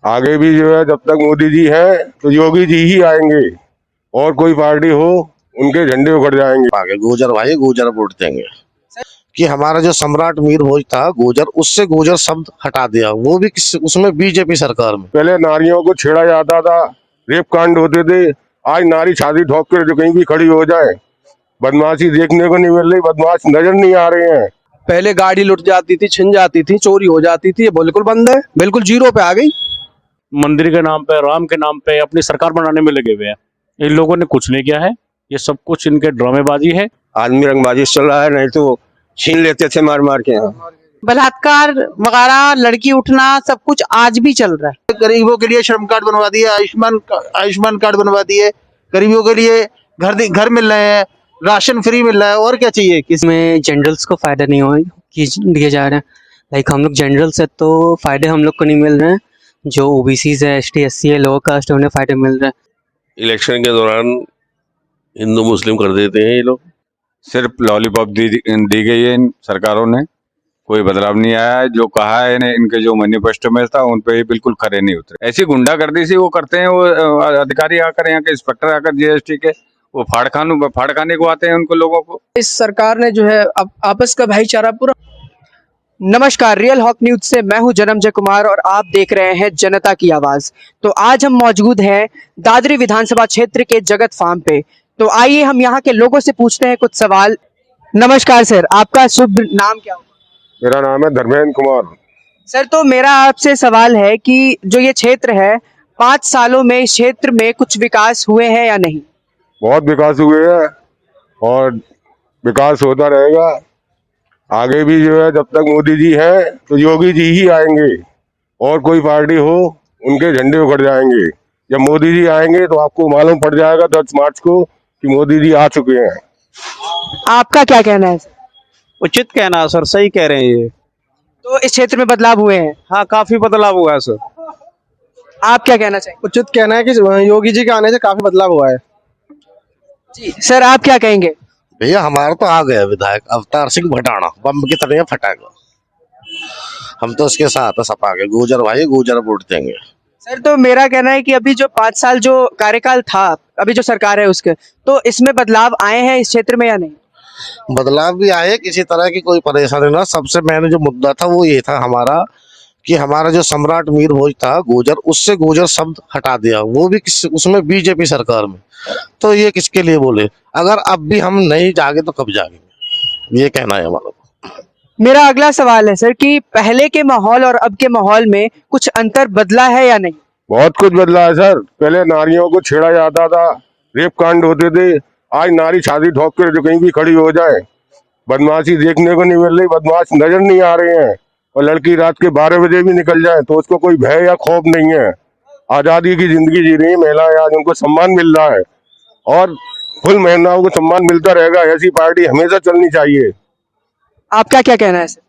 आगे भी जो है जब तक मोदी जी हैं तो योगी जी ही आएंगे, और कोई पार्टी हो उनके झंडे उखड़ जाएंगे। आगे गुर्जर भाई गुर्जर वोट देंगे कि हमारा जो सम्राट मीर भोज था गुर्जर, उससे गुर्जर शब्द हटा दिया, वो भी उसमें बीजेपी सरकार में। पहले नारियों को छेड़ा जाता था, रेप कांड होते थे। आज नारी छाती ठोक कर जो कहीं भी खड़ी हो जाए, बदमाशी देखने को नहीं मिल रही, बदमाश नजर नहीं आ रहे हैं। पहले गाड़ी लुट जाती थी, छिन जाती थी, चोरी हो जाती थी, ये बिल्कुल बंद है, बिल्कुल जीरो पे आ गई। मंदिर के नाम पे, राम के नाम पे अपनी सरकार बनाने में लगे हुए हैं। इन लोगों ने कुछ नहीं किया है, ये सब कुछ इनके ड्रामेबाजी है। आदमी रंगबाजी चल रहा है, नहीं तो छीन लेते थे मार मार के। बलात्कार वगैरह, लड़की उठना, सब कुछ आज भी चल रहा है। गरीबों के लिए श्रम कार्ड बनवा दिए, आयुष्मान कार्ड बनवा दिए, गरीबों के लिए घर मिल रहे हैं, राशन फ्री मिल रहा है, और क्या चाहिए। इसमें जनरल्स को फायदा नहीं हो दिए जा रहे हैं। लाइक हम लोग जनरल्स है तो फायदे हम लोग को नहीं मिल रहे हैं, जो ओबीसीज है, एसटी एससी है, लोअर कास्ट है, उन्हें फायदे मिल रहे हैं। इलेक्शन के दौरान हिंदू मुस्लिम कर देते हैं ये लोग। सिर्फ लॉलीपॉप दी गई है इन सरकारों ने, कोई बदलाव नहीं आया है। जो कहा है इनके जो मैनिफेस्टो में था उन पे ही बिल्कुल खरे नहीं उतरे। ऐसी गुंडागर्दी सी वो करते हैं, वो अधिकारी आकर, यहाँ के इंस्पेक्टर आकर जीएसटी के, वो फाड़ खाने को आते हैं उनको लोगों को। इस सरकार ने जो है अब आपस का भाईचारा पूरा। नमस्कार, रियल हॉक न्यूज से मैं हूं जन्मजय कुमार और आप देख रहे हैं जनता की आवाज। तो आज हम मौजूद हैं दादरी विधानसभा क्षेत्र के जगत फार्म पे। तो आइए हम यहाँ के लोगों से पूछते हैं कुछ सवाल। नमस्कार सर, आपका शुभ नाम क्या होगा? मेरा नाम है धर्मेंद्र कुमार। सर, तो मेरा आपसे सवाल है कि जो ये क्षेत्र है, 5 सालों में इस क्षेत्र में कुछ विकास हुए हैं या नहीं? बहुत विकास हुए हैं और विकास होता रहेगा। आगे भी जो है जब तक मोदी जी हैं तो योगी जी ही आएंगे, और कोई पार्टी हो उनके झंडे उखड़ जाएंगे। जब मोदी जी आएंगे तो आपको मालूम पड़ जाएगा 10 मार्च को कि मोदी जी आ चुके हैं। आपका क्या कहना है? उचित कहना है सर, सही कह रहे हैं ये। तो इस क्षेत्र में बदलाव हुए हैं? हाँ, काफी बदलाव हुआ है सर। आप क्या कहना चाहिए? उचित कहना है कि योगी जी के आने से काफी बदलाव हुआ है। जी सर, आप क्या कहेंगे? भैया हमारा तो आ गया विधायक अवतार सिंह भटाना, बम की तरह फटाएगा। हम तो उसके साथ है, सपा के गुर्जर भाई गुर्जर वोट देंगे। सर, तो मेरा कहना है कि अभी जो 5 साल जो कार्यकाल था, अभी जो सरकार है उसके, तो इसमें बदलाव आए हैं इस क्षेत्र में या नहीं? बदलाव भी आए, किसी तरह की कोई परेशानी ना। सबसे मैंने जो मुद्दा था वो ये था हमारा कि हमारा जो सम्राट मीर भोज था गुर्जर, उससे गुर्जर शब्द हटा दिया, वो भी उसमें बीजेपी सरकार में। तो ये किसके लिए बोले? अगर अब भी हम नहीं जागे तो कब जागेंगे, ये कहना है हमारा। मेरा अगला सवाल है सर कि पहले के माहौल और अब के माहौल में कुछ अंतर बदला है या नहीं? बहुत कुछ बदला है सर। पहले नारियों को छेड़ा जाता था, रेप कांड होते थे। आज नारी छाती ठोक कर जो कहीं भी खड़ी हो जाए, बदमाशी देखने को नहीं मिल रही, बदमाश नजर नहीं आ रहे हैं। और लड़की रात के 12 बजे भी निकल जाए तो उसको कोई भय या खौफ नहीं है। आजादी की जिंदगी जी रही है महिलाएं, आज उनको सम्मान मिल रहा है और फुल महिलाओं को सम्मान मिलता रहेगा। ऐसी पार्टी हमेशा चलनी चाहिए। आपका क्या कहना है सर?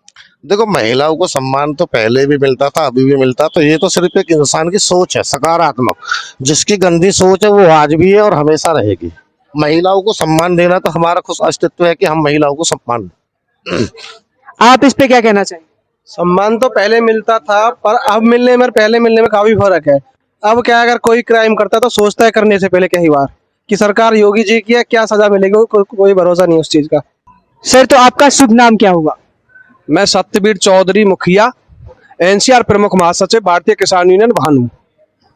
देखो, महिलाओं को सम्मान तो पहले भी मिलता था, अभी भी मिलता। तो ये तो सिर्फ एक इंसान की सोच है, सकारात्मक। जिसकी गंदी सोच है वो आज भी है और हमेशा रहेगी। महिलाओं को सम्मान देना तो हमारा खुद अस्तित्व है कि हम महिलाओं को सम्मान दें। आप इस पे क्या कहना चाहिए? सम्मान तो पहले मिलता था, पर अब मिलने में पहले मिलने में काफी फर्क है। अब क्या, अगर कोई क्राइम करता है तो सोचता है करने से पहले कई बार कि सरकार योगी जी की है, क्या सजा मिलेगी, कोई भरोसा नहीं उस चीज का। सर, तो आपका शुभ नाम क्या होगा? मैं सत्यवीर चौधरी, मुखिया, एनसीआर प्रमुख महासचिव, भारतीय किसान यूनियन भानु।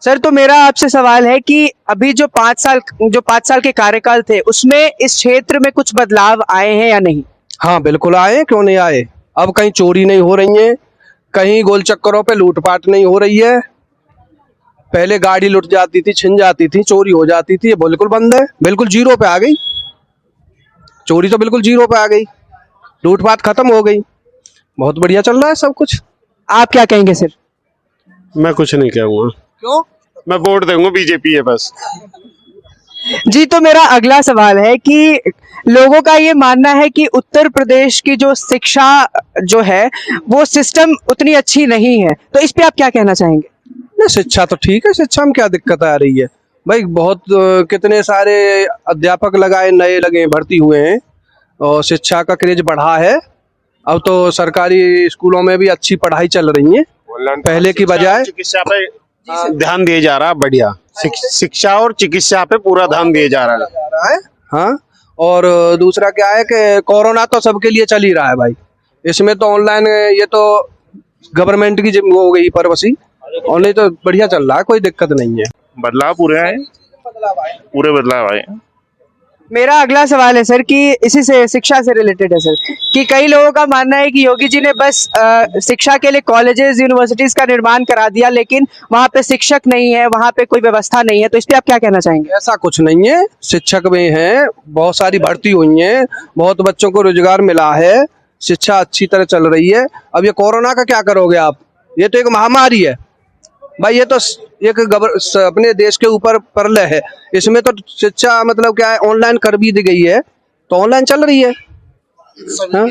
सर, तो मेरा आपसे सवाल है कि अभी जो 5 साल के कार्यकाल थे उसमें इस क्षेत्र में कुछ बदलाव आए हैं या नहीं? हाँ बिल्कुल आए, क्यों नहीं आए। अब कहीं चोरी नहीं हो रही है, कहीं गोल चक्करों पे लूटपाट नहीं हो रही है। पहले गाड़ी लुट जाती थी, छिन जाती थी, चोरी हो जाती थी, ये बिल्कुल बंद है, बिल्कुल जीरो पे आ गई। चोरी तो बिल्कुल जीरो पे आ गई, लूटपाट खत्म हो गई, बहुत बढ़िया चल रहा है सब कुछ। आप क्या कहेंगे सर? मैं कुछ नहीं कहूँगा। क्यों? मैं वोट दूंगा, बीजेपी है बस। जी, तो मेरा अगला सवाल है कि लोगों का ये मानना है कि उत्तर प्रदेश की जो शिक्षा जो है वो सिस्टम उतनी अच्छी नहीं है, तो इस पे आप क्या कहना चाहेंगे? ना, शिक्षा तो ठीक है, शिक्षा में क्या दिक्कत आ रही है भाई। बहुत कितने सारे अध्यापक लगाए, नए लगे, भर्ती हुए हैं और शिक्षा का क्रेज बढ़ा है। अब तो सरकारी स्कूलों में भी अच्छी पढ़ाई चल रही है पहले की बजाय। ध्यान दिया जा रहा है, बढ़िया शिक्षा और चिकित्सा पे पूरा ध्यान दिया जा रहा है। हाँ, और दूसरा क्या है कि कोरोना तो सबके लिए चल ही रहा है भाई, इसमें तो ऑनलाइन ये तो गवर्नमेंट की वो हो गई परवसी, ऑनलाइन तो बढ़िया चल रहा है, कोई दिक्कत नहीं है। बदलाव पूरे आए, पूरे बदलाव आए। मेरा अगला सवाल है सर कि इसी से शिक्षा से रिलेटेड है सर, कि कई लोगों का मानना है कि योगी जी ने बस शिक्षा के लिए कॉलेजेस यूनिवर्सिटीज का निर्माण करा दिया, लेकिन वहाँ पे शिक्षक नहीं है, वहाँ पे कोई व्यवस्था नहीं है, तो इस पे आप क्या कहना चाहेंगे? ऐसा कुछ नहीं है, शिक्षक भी हैं, बहुत सारी भर्ती हुई हैं, बहुत बच्चों को रोजगार मिला है, शिक्षा अच्छी तरह चल रही है। अब ये कोरोना का क्या करोगे आप, ये तो एक महामारी है भाई, ये तो एक अपने देश के ऊपर प्रलय है, इसमें तो शिक्षा मतलब क्या है, ऑनलाइन कर भी दी गई है, तो ऑनलाइन चल रही है। हाँ?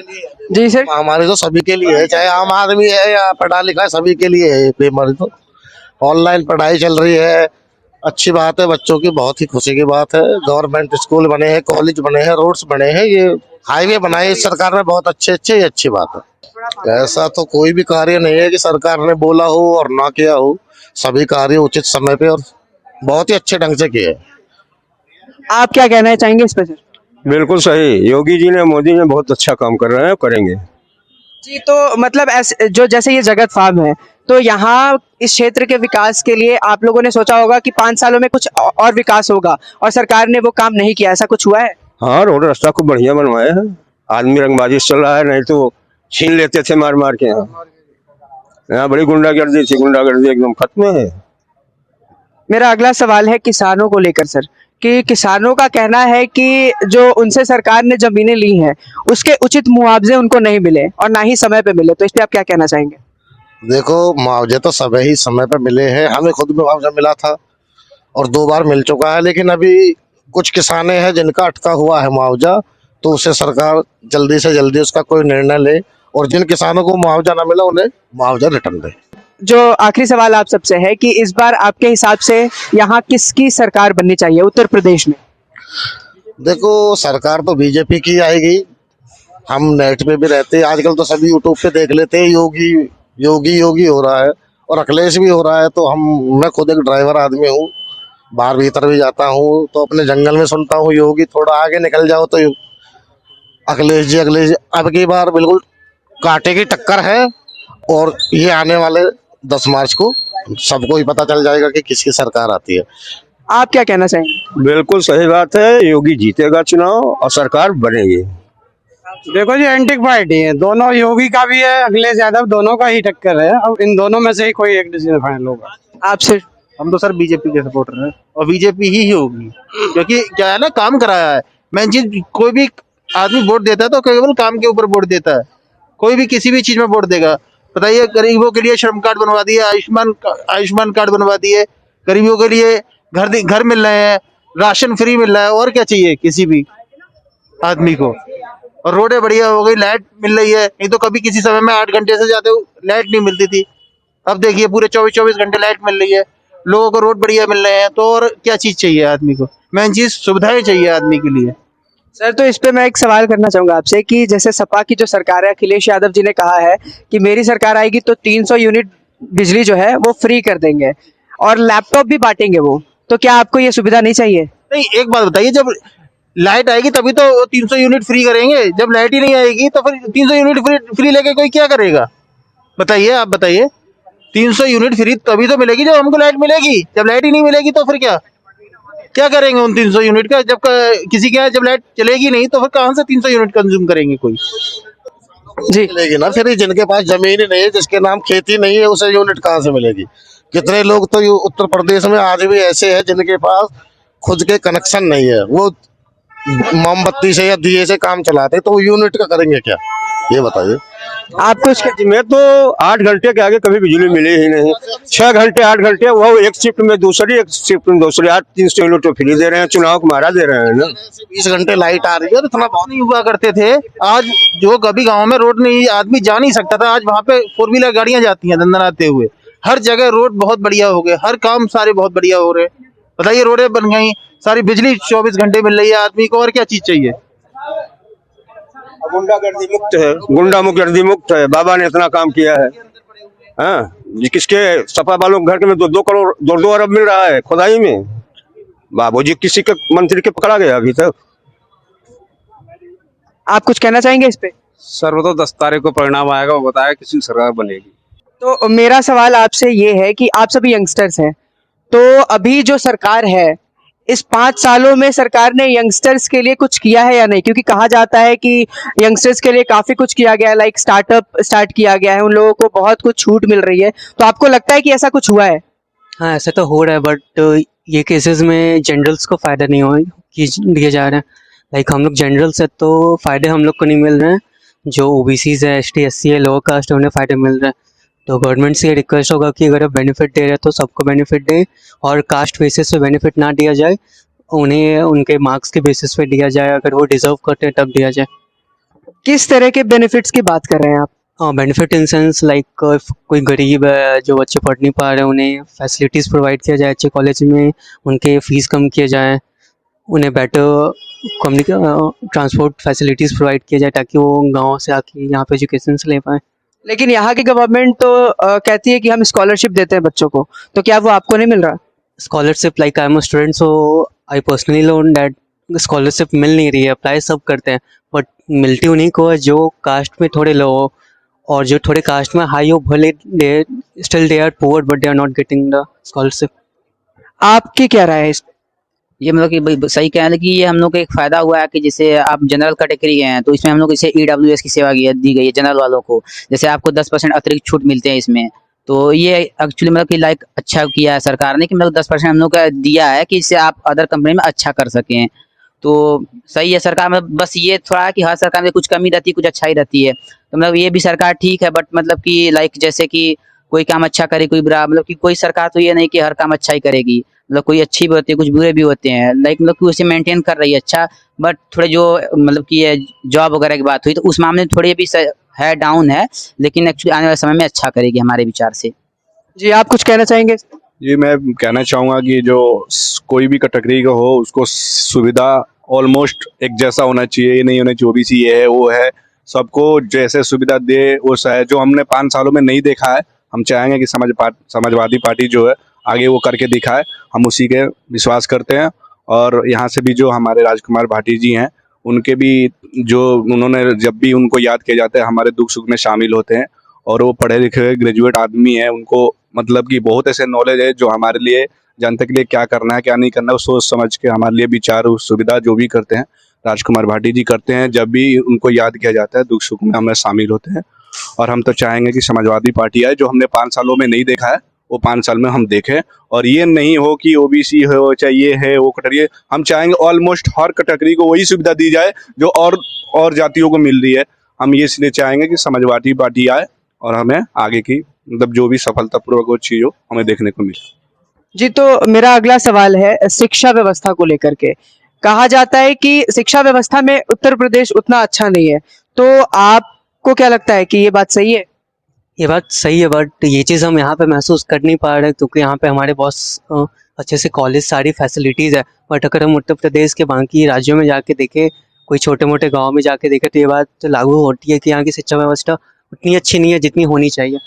जी सर। महामारी तो सभी के लिए है, चाहे आम आदमी है या पढ़ा लिखा है, सभी के लिए है बीमारी। तो ऑनलाइन पढ़ाई चल रही है, अच्छी बात है, बच्चों की बहुत ही खुशी की बात है। गवर्नमेंट स्कूल बने हैं, कॉलेज बने हैं, रोड्स बने हैं, ये हाईवे बनाए इस सरकार में, बहुत अच्छे, ये अच्छी बात है। ऐसा तो कोई भी कार्य नहीं है कि सरकार ने बोला हो और ना किया हो, सभी कार्य उचित समय पे और बहुत ही अच्छे ढंग से किए। आप क्या कहना चाहेंगे इस पे सर? बिल्कुल सही, योगी जी ने, मोदी ने बहुत अच्छा काम कर रहे हैं, करेंगे जी, तो मतलब ऐसे जो जैसे ये जगत फार्म है, तो यहाँ इस क्षेत्र के विकास के लिए आप लोगों ने सोचा होगा कि 5 सालों में कुछ और विकास होगा, और सरकार ने वो काम नहीं किया, ऐसा कुछ हुआ है? हाँ, रोड रास्ता खूब बढ़िया बनवाए हैं, आदमी रंगबाजी चल रहा है, नहीं तो छीन लेते थे मार मार के। यहाँ बड़ी गुंडागर्दी थी, गुंडागर्दी एकदम खत्म है। मेरा अगला सवाल है किसानों को लेकर सर, कि किसानों का कहना है कि जो उनसे सरकार ने जमीनें ली हैं उसके उचित मुआवजे उनको नहीं मिले और ना ही समय पे मिले, तो इस पे आप क्या कहना चाहेंगे? देखो, मुआवजे तो सब ही समय पे मिले हैं, हमें खुद मुआवजा मिला था और 2 बार मिल चुका है, लेकिन अभी कुछ किसाने हैं जिनका अटका हुआ है मुआवजा, तो उसे सरकार जल्दी से जल्दी उसका कोई निर्णय ले और जिन किसानों को मुआवजा ना मिला उन्हें मुआवजा रिटर्न दे। जो आखिरी सवाल आप सबसे है कि इस बार आपके हिसाब से यहाँ किसकी सरकार बननी चाहिए उत्तर प्रदेश में? देखो, सरकार तो बीजेपी की आएगी, हम नेट पे भी रहते हैं, आजकल तो सभी यूट्यूब पे देख लेते हैं, योगी योगी योगी हो रहा है और अखिलेश भी हो रहा है। तो मैं खुद एक ड्राइवर आदमी हूँ, बाहर भीतर भी जाता हूँ, तो अपने जंगल में सुनता हूँ योगी, थोड़ा आगे निकल जाओ तो अखिलेश जी। अब की बार बिल्कुल कांटे की टक्कर है और ये आने वाले 10 मार्च को सबको ही पता चल जाएगा कि किसकी सरकार आती है। आप क्या कहना चाहेंगे? बिल्कुल सही बात है, योगी जीतेगा चुनाव और सरकार बनेगी। देखो जी, एंटी पार्टी है दोनों, योगी का भी है, अखिलेश यादव, दोनों का ही टक्कर है। अब इन दोनों में से ही कोई एक डिसीजन फाइनल होगा। आप सिर्फ? हम तो सर बीजेपी के सपोर्टर हैं और बीजेपी ही होगी, क्योंकि क्या है ना, काम कराया है। मैं चीज, कोई भी आदमी वोट देता है तो केवल काम के ऊपर वोट देता है, कोई भी किसी भी चीज में वोट देगा। बताइए, गरीबों के लिए श्रम कार्ड बनवा दिए, आयुष्मान कार्ड बनवा दिए, गरीबों के लिए घर मिल रहे हैं, राशन फ्री मिल रहा है, और क्या चाहिए किसी भी आदमी को। और रोडें बढ़िया हो गई, लाइट मिल रही है, नहीं तो कभी किसी समय में 8 घंटे से ज्यादा लाइट नहीं मिलती थी, अब देखिए पूरे 24 घंटे लाइट मिल रही है, लोगों को रोड बढ़िया मिल रहे हैं, तो और क्या चीज चाहिए आदमी को? मेन चीज सुविधाएं चाहिए आदमी के लिए। सर, तो इस पे मैं एक सवाल करना चाहूंगा आपसे कि जैसे सपा की जो सरकार है, अखिलेश यादव जी ने कहा है कि मेरी सरकार आएगी तो 300 यूनिट बिजली जो है वो फ्री कर देंगे और लैपटॉप भी बांटेंगे वो, तो क्या आपको ये सुविधा नहीं चाहिए? नहीं, एक बात बताइए, जब लाइट आएगी तभी तो 300 यूनिट फ्री करेंगे, जब लाइट ही नहीं आएगी तो फिर 300 यूनिट फ्री लेके कोई क्या करेगा? बताइए, आप बताइए। 300 यूनिट फ्री तभी तो मिलेगी जब हमको लाइट मिलेगी, जब लाइट ही नहीं मिलेगी तो फिर क्या करेंगे उन 300 यूनिट का? जब किसी के यहाँ जब लाइट चलेगी नहीं तो फिर कहाँ से 300 यूनिट कंज्यूम करेंगे कोई? जी मिलेगी ना, फिर जिनके पास जमीन ही नहीं है, जिसके नाम खेती नहीं है, उसे यूनिट कहाँ से मिलेगी? कितने लोग तो उत्तर प्रदेश में आज भी ऐसे हैं जिनके पास खुद के कनेक्शन नहीं है, वो मोमबत्ती से या दिए से काम चलाते, तो वो यूनिट का करेंगे क्या, ये बताइए। आपको इसके में तो 8 घंटे के आगे कभी बिजली मिली ही नहीं, 6 घंटे 8 घंटे, वो एक शिफ्ट में दूसरी, एक शिफ्ट में दूसरी, 300 यूनिट तो फ्री दे रहे हैं, चुनाव को मारा दे रहे हैं ना। 20 घंटे लाइट आ रही है, इतना बहुत नहीं हुआ करते थे। आज जो कभी गांव में रोड नहीं, आदमी जा नहीं सकता था, आज वहाँ पे 4 व्हीलर गाड़ियां जाती हैं दंदनाते हुए। हर जगह रोड बहुत बढ़िया हो गए, हर काम सारे बहुत बढ़िया हो रहे। बताइए, रोडें बन गई, सारी बिजली 24 घंटे मिल रही है आदमी को, और क्या चीज चाहिए? गुंडागर्दी मुक्त है, गुंडा गर्दी मुक्त है, बाबा ने इतना काम किया है। हाँ जी, किसके सपा वालों के घर में 2 करोड़ 2 अरब मिल रहा है खुदाई में। बाबूजी किसी के मंत्री के पकड़ा गया अभी तक। आप कुछ कहना चाहेंगे इस पे? सर वो तो 10 तारीख को परिणाम आएगा, वो बताया किसी सरकार बनेगी। तो मेरा सवाल आपसे ये है कि आप सभी यंगस्टर्स हैं, तो अभी जो सरकार है इस 5 सालों में सरकार ने यंगस्टर्स के लिए कुछ किया है या नहीं? क्योंकि कहा जाता है कि यंगस्टर्स के लिए काफी कुछ किया गया है, लाइक स्टार्टअप स्टार्ट किया गया है, उन लोगों को बहुत कुछ छूट मिल रही है। तो आपको लगता है कि ऐसा कुछ हुआ है? हाँ ऐसा तो हो रहा है, बट ये केसेस में जनरल्स को फ़ायदा नहीं हो कि दिए जा रहे हैं। लाइक हम लोग जनरल्स है तो फ़ायदे हम लोग को नहीं मिल रहे हैं, जो ओबीसीज है, एसटी एससी है, लोअर कास्ट है, उन्हें फ़ायदे मिल रहे हैं। तो गवर्नमेंट से ये रिक्वेस्ट होगा कि अगर आप बेनिफिट दे रहे हैं तो सबको बेनिफिट दें, और कास्ट बेसिस पे बेनिफिट ना दिया जाए, उन्हें उनके मार्क्स के बेसिस पे दिया जाए, अगर वो डिजर्व करते हैं तब दिया जाए। किस तरह के बेनिफिट्स की बात कर रहे हैं आप? बेनिफिट इन सेंस लाइक कोई गरीब है जो बच्चे पढ़ नहीं पा रहे हैं, उन्हें फैसिलिटीज़ प्रोवाइड किया जाए अच्छे कॉलेज में, उनके फ़ीस कम किए जाए, उन्हें बेटर ट्रांसपोर्ट फैसिलिटीज़ प्रोवाइड किया जाए ताकि वो गाँव से आके यहाँ पे एजुकेशन ले पाएँ। लेकिन यहाँ की गवर्नमेंट तो कहती है कि हम स्कॉलरशिप देते हैं बच्चों को, तो क्या वो आपको नहीं मिल रहा? Scholarship like I am a student, so I personally learn that scholarship मिल नहीं रही है। अप्लाई सब करते हैं बट मिलती उन्हीं को है जो कास्ट में थोड़े लो हो, और जो थोड़े कास्ट में हाई हो, भले they still they are poor but they are not getting the scholarship. आपकी क्या राय है इस पे? ये मतलब कि भाई सही कह रहे हैं कि ये हम लोग को एक फायदा हुआ है कि जैसे आप जनरल कैटेगरी के हैं तो इसमें हम लोग इसे ईडब्ल्यूएस की सेवा दी गई है जनरल वालों को, जैसे आपको 10% अतिरिक्त छूट मिलते हैं इसमें। तो ये एक्चुअली मतलब कि लाइक अच्छा किया है सरकार ने कि मतलब 10% हम लोग का दिया है कि इससे आप अदर कंपनी में अच्छा कर सकें। तो सही है सरकार में, बस ये थोड़ा है कि हर सरकार में कुछ कमी रहती है, कुछ अच्छाई रहती है। तो मतलब ये भी सरकार ठीक है, बट मतलब कि लाइक जैसे कि कोई काम अच्छा करे कोई बुरा, मतलब कि कोई सरकार तो ये नहीं कि हर काम अच्छा ही करेगी, मतलब कोई अच्छी भी होती है कुछ बुरे भी होते हैं, लाइक मतलब कि उसे मेंटेन कर रही है अच्छा। बट थोड़े जो मतलब कि ये जॉब वगैरह की बात हुई तो उस मामले में थोड़ी अभी है डाउन है, लेकिन एक्चुअली आने वाले समय में अच्छा करेगी हमारे विचार से। जी आप कुछ कहना चाहेंगे? जी मैं कहना चाहूँगा कि जो कोई भी कैटेगरी का हो उसको सुविधा ऑलमोस्ट एक जैसा होना चाहिए, ये नहीं होना चाहिए ओबीसी ये है वो है, सबको जैसे सुविधा दे वो है। जो हमने 5 सालों में नहीं देखा है, हम चाहेंगे कि समाजवादी पार्टी जो है आगे वो करके दिखाए, हम उसी के विश्वास करते हैं। और यहाँ से भी जो हमारे राजकुमार भाटी जी हैं उनके भी जो उन्होंने जब भी उनको याद किया जाता है हमारे दुख सुख में शामिल होते हैं, और वो पढ़े लिखे ग्रेजुएट आदमी है, उनको मतलब कि बहुत ऐसे नॉलेज है जो हमारे लिए जनता के लिए क्या करना है क्या नहीं करना है वो सोच समझ के हमारे लिए विचार सुविधा जो भी करते हैं राजकुमार भाटी जी करते हैं। जब भी उनको याद किया जाता है दुख सुख में हमें शामिल होते हैं, और हम तो चाहेंगे कि समाजवादी पार्टी आए, जो हमने 5 सालों में नहीं देखा है वो 5 साल में हम देखें। और ये नहीं हो कि ओबीसी हो चाहे ये है वो कैटेगरी, हम चाहेंगे ऑलमोस्ट हर कैटेगरी को वही सुविधा दी जाए जो और जातियों को मिल रही है। हम ये इसलिए चाहेंगे कि समाजवादी पार्टी आए और हमें आगे की मतलब जो भी सफलतापूर्वक वो चीज़ हो हमें देखने को मिले। जी तो मेरा अगला सवाल है शिक्षा व्यवस्था को लेकर के। कहा जाता है कि शिक्षा व्यवस्था में उत्तर प्रदेश उतना अच्छा नहीं है, तो आपको क्या लगता है कि ये बात सही है? ये बात सही है, बट ये चीज़ हम यहाँ पे महसूस कर नहीं पा रहे क्योंकि यहाँ पे हमारे बहुत अच्छे से कॉलेज सारी फैसिलिटीज़ है। बट अगर हम उत्तर प्रदेश के बाकी राज्यों में जाके देखें, कोई छोटे मोटे गांव में जाके देखें, तो ये बात तो लागू होती है कि यहाँ की शिक्षा व्यवस्था उतनी अच्छी नहीं है जितनी होनी चाहिए।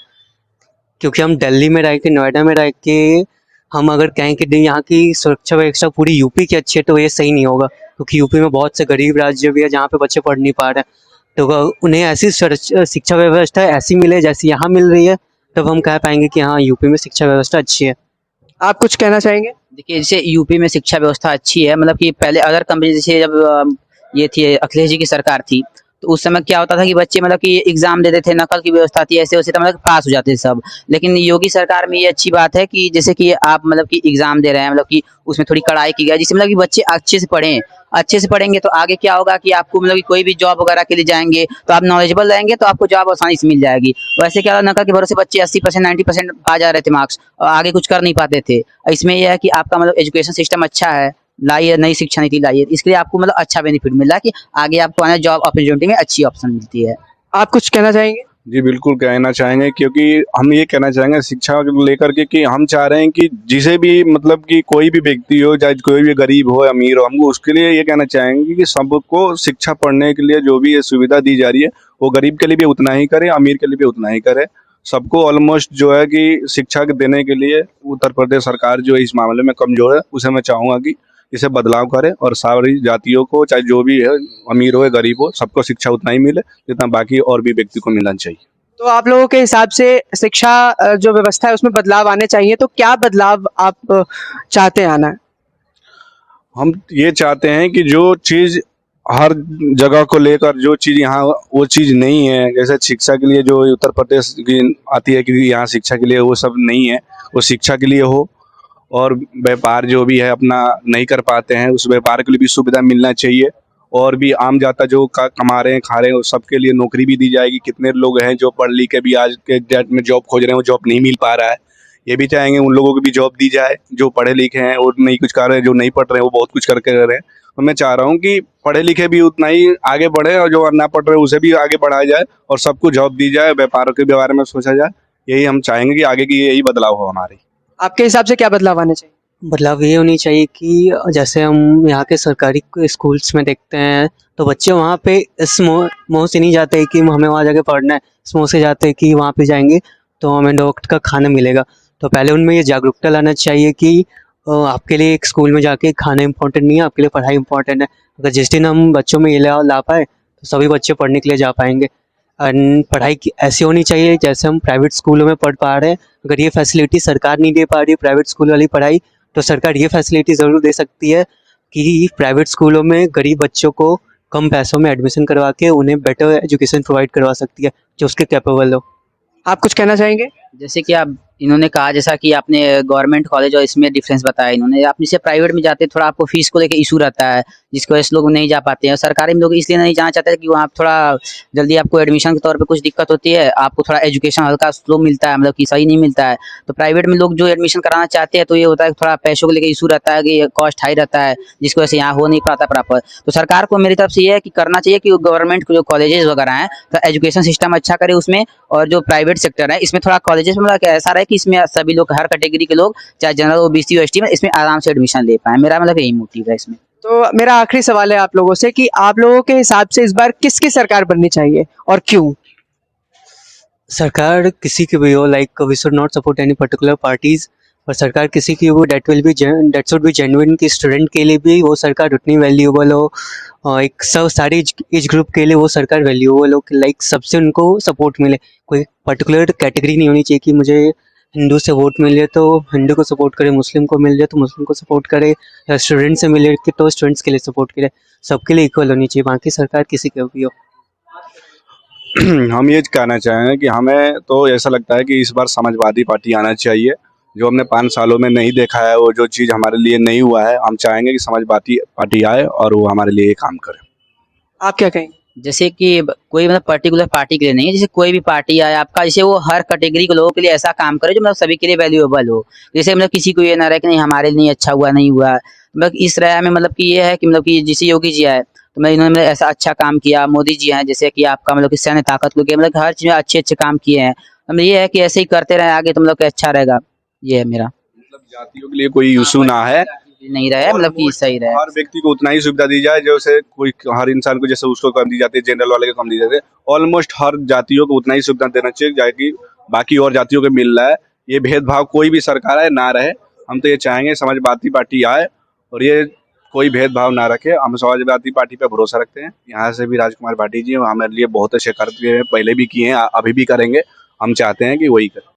क्योंकि हम दिल्ली में रह के, नोएडा में रह के हम अगर कहें कि यहाँ की सुरक्षा व्यवस्था पूरी यूपी की अच्छी है तो ये सही नहीं होगा, क्योंकि यूपी में बहुत से गरीब राज्य भी है जहाँ पे बच्चे पढ़ नहीं पा रहे हैं। तो उन्हें ऐसी शिक्षा व्यवस्था ऐसी मिले जैसी यहाँ मिल रही है, तब हम कह पाएंगे कि हाँ यूपी में शिक्षा व्यवस्था अच्छी है। आप कुछ कहना चाहेंगे? देखिए जैसे यूपी में शिक्षा व्यवस्था अच्छी है, मतलब कि पहले अदर कंपनी जैसे जब ये थी अखिलेश जी की सरकार थी तो उस समय क्या होता था कि बच्चे मतलब कि एग्जाम देते थे, नकल की व्यवस्था थी, ऐसे वैसे मतलब पास हो जाते थे सब। लेकिन योगी सरकार में ये अच्छी बात है कि जैसे कि आप मतलब कि एग्जाम दे रहे हैं, मतलब कि उसमें थोड़ी कड़ाई की गई जिससे मतलब कि बच्चे अच्छे से पढ़ें, अच्छे से पढ़ेंगे तो आगे क्या होगा कि आपको मतलब कि कोई भी जॉब वगैरह के लिए जाएंगे तो आप नॉलेजेबल रहेंगे तो आपको जॉब आसानी से मिल जाएगी। वैसे क्या नकल के भरोसे बच्चे 80% 90% आ जा रहे थे मार्क्स और आगे कुछ कर नहीं पाते थे। इसमें यह है कि आपका मतलब एजुकेशन सिस्टम अच्छा है, लाइए नई शिक्षा नीति लाइए, इसके लिए आपको मतलब अच्छा बेनिफिट मिल रहा है कि आगे आपको आने जॉब अपॉर्चुनिटी में अच्छी ऑप्शन मिलती है। आप कुछ कहना चाहेंगे? जी बिल्कुल कहना चाहेंगे, क्योंकि हम ये कहना चाहेंगे शिक्षा को लेकर के कि हम चाह रहे हैं कि जिसे भी मतलब कि कोई भी व्यक्ति हो चाहे कोई भी गरीब हो अमीर हो, हमको उसके लिए ये कहना चाहेंगे कि सबको शिक्षा पढ़ने के लिए जो भी ये सुविधा दी जा रही है वो गरीब के लिए भी उतना ही करे, अमीर के लिए भी उतना ही करे। सबको ऑलमोस्ट जो है कि शिक्षा देने के लिए उत्तर प्रदेश सरकार जो इस मामले में कमजोर है, उसे मैं चाहूँगा कि इसे बदलाव करे और सारी जातियों को, चाहे जो भी है, अमीर हो या गरीब हो, सबको शिक्षा उतना ही मिले जितना बाकी और भी व्यक्ति को मिलना चाहिए। तो आप लोगों के हिसाब से शिक्षा जो व्यवस्था है उसमें बदलाव आने चाहिए, तो क्या बदलाव आप चाहते हैं आना? हम ये चाहते हैं कि जो चीज़ हर जगह को लेकर जो चीज़ यहाँ वो चीज़ नहीं है, जैसे शिक्षा के लिए जो उत्तर प्रदेश की आती है कि यहाँ शिक्षा के लिए वो सब नहीं है, वो शिक्षा के लिए हो। और व्यापार जो भी है अपना नहीं कर पाते हैं, उस व्यापार के लिए भी सुविधा मिलना चाहिए। और भी आम जनता जो कमा रहे हैं, खा रहे हैं, उस सबके लिए नौकरी भी दी जाएगी। कितने लोग हैं जो पढ़ लिख के भी आज के डेट में जॉब खोज रहे हैं, वो जॉब नहीं मिल पा रहा है। ये भी चाहेंगे उन लोगों को भी जॉब दी जाए जो पढ़े लिखे हैं और नहीं कुछ कर रहे हैं, जो नहीं पढ़ रहे हैं वो बहुत कुछ करके रह रहे हैं। तो मैं चाह रहा हूँ कि पढ़े लिखे भी उतना ही आगे बढ़े और जो ना पढ़ रहे हैं उसे भी आगे बढ़ाया जाए और सबको जॉब दी जाए, व्यापारों के बारे में सोचा जाए। यही हम चाहेंगे कि आगे की यही बदलाव हो हमारी। आपके हिसाब से क्या बदलाव आने चाहिए? बदलाव ये होनी चाहिए कि जैसे हम यहाँ के सरकारी स्कूल्स में देखते हैं तो बच्चे वहाँ पे इस मोह से नहीं जाते कि हमें वहाँ जाके पढ़ना है, इस मोह से जाते हैं कि वहाँ पे जाएंगे तो हमें डॉक्टर का खाना मिलेगा। तो पहले उनमें ये जागरूकता लाना चाहिए कि आपके लिए एक स्कूल में जाके खाना इंपॉर्टेंट नहीं है, आपके लिए पढ़ाई इंपॉर्टेंट है। अगर जिस दिन हम बच्चों में ये ला पाए तो सभी बच्चे पढ़ने के लिए जा पाएंगे। पढ़ाई की ऐसी होनी चाहिए जैसे हम प्राइवेट स्कूलों में पढ़ पा रहे हैं। अगर ये फैसिलिटी सरकार नहीं दे पा रही है प्राइवेट स्कूल वाली पढ़ाई, तो सरकार ये फैसिलिटी ज़रूर दे सकती है कि प्राइवेट स्कूलों में गरीब बच्चों को कम पैसों में एडमिशन करवा के उन्हें बेटर एजुकेशन प्रोवाइड करवा सकती है जो उसके कैपेबल हो। आप कुछ कहना चाहेंगे? जैसे कि आप इन्होंने कहा, जैसा कि आपने गवर्नमेंट कॉलेज और इसमें डिफरेंस बताया इन्होंने, आप जैसे प्राइवेट में जाते हैं थोड़ा आपको फीस को लेकर इशू रहता है जिसकी वजह से लोग नहीं जा पाते हैं। और सरकारी में लोग इसलिए नहीं जाना चाहते कि वहाँ थोड़ा जल्दी आपको एडमिशन के तौर पे कुछ दिक्कत होती है, आपको थोड़ा एजुकेशन हल्का स्लो मिलता है, मतलब कि सही नहीं मिलता है। तो प्राइवेट में लोग जो एडमिशन कराना चाहते हैं तो ये होता है थोड़ा पैसों को लेकर इशू रहता है कि कॉस्ट हाई रहता है जिसकी वजह से यहाँ हो नहीं पाता प्रॉपर। तो सरकार को मेरी तरफ से ये है कि करना चाहिए कि गवर्नमेंट के जो कॉलेजेस वगैरह हैं तो एजुकेशन सिस्टम अच्छा करे उसमें, और जो प्राइवेट सेक्टर है इसमें थोड़ा कॉलेजेस में मतलब ऐसा रहे कि इसमें सभी लोग, हर कैटेगरी के लोग, चाहे जनरल ओबीसी एसटी में, इसमें आराम से एडमिशन ले पाए। मेरा मतलब यही मोटिव है इसमें। तो मेरा आखिरी सवाल है आप लोगों से कि आप लोगों के हिसाब से इस बार किसकी सरकार बननी चाहिए और क्यों? सरकार किसी की भी हो, like we should not support any particular parties, और सरकार किसी की हो दैट शुड बी जेन्युइन कि स्टूडेंट के लिए भी वो सरकार उतनी वैल्यूएबल हो, और एक सब सारी एज ग्रुप के लिए वो सरकार वैल्यूएबल हो कि लाइक सबसे उनको सपोर्ट मिले। कोई पर्टिकुलर कैटेगरी नहीं होनी चाहिए कि मुझे हिंदू से वोट मिले तो हिंदू को सपोर्ट करे, मुस्लिम को मिल जाए तो मुस्लिम को सपोर्ट करे, या स्टूडेंट से मिले तो स्टूडेंट्स के लिए सपोर्ट करे। सबके लिए इक्वल होनी चाहिए, बाकी सरकार किसी के भी हो। हम ये कहना चाहेंगे कि हमें तो ऐसा लगता है कि इस बार समाजवादी पार्टी आना चाहिए। जो हमने 5 सालों में नहीं देखा है, वो जो चीज़ हमारे लिए नहीं हुआ है, हम चाहेंगे कि समाजवादी पार्टी आए और वो हमारे लिए काम करे। आप क्या कहेंगे? जैसे कि कोई मतलब पर्टिकुलर पार्टी के लिए नहीं है, जैसे कोई भी पार्टी आए आपका, जैसे वो हर कैटेगरी के लोगों के लिए ऐसा काम करे जो मतलब सभी के लिए वैल्यूएबल हो। जैसे मतलब किसी को ये ना रहे कि नहीं हमारे लिए अच्छा हुआ नहीं हुआ, मतलब इस राय में मतलब कि ये है कि मतलब कि जैसे योगी जी आए तो मैं इन्होंने ऐसा अच्छा काम किया, मोदी जी हैं जैसे कि आपका मतलब कि सैन्य ताकत को मतलब हर चीज़ में अच्छे अच्छे काम किए हैं। मतलब ये है कि ऐसे ही करते रहे आगे तो मतलब कि अच्छा रहेगा। ये है मेरा मतलब जातियों के लिए कोई इशू ना है, नहीं रहे, मतलब कि सही रहे, हर व्यक्ति को उतना ही सुविधा दी जाए जैसे कोई हर इंसान को जैसे उसको कम दी जाती है, जनरल वाले को कम दी जाती है। ऑलमोस्ट हर जातियों को उतना ही सुविधा देना चाहिए जाकि बाकी और जातियों को मिल रहा है। ये भेदभाव कोई भी सरकार है ना रहे। हम तो ये चाहेंगे समाजवादी पार्टी आए और ये कोई भेदभाव ना रखे। हम समाजवादी पार्टी पे भरोसा रखते हैं। यहाँ से भी राजकुमार भाटी जी हमारे लिए बहुत अच्छे कार्य पहले भी किए हैं, अभी भी करेंगे। हम चाहते हैं कि वही करें।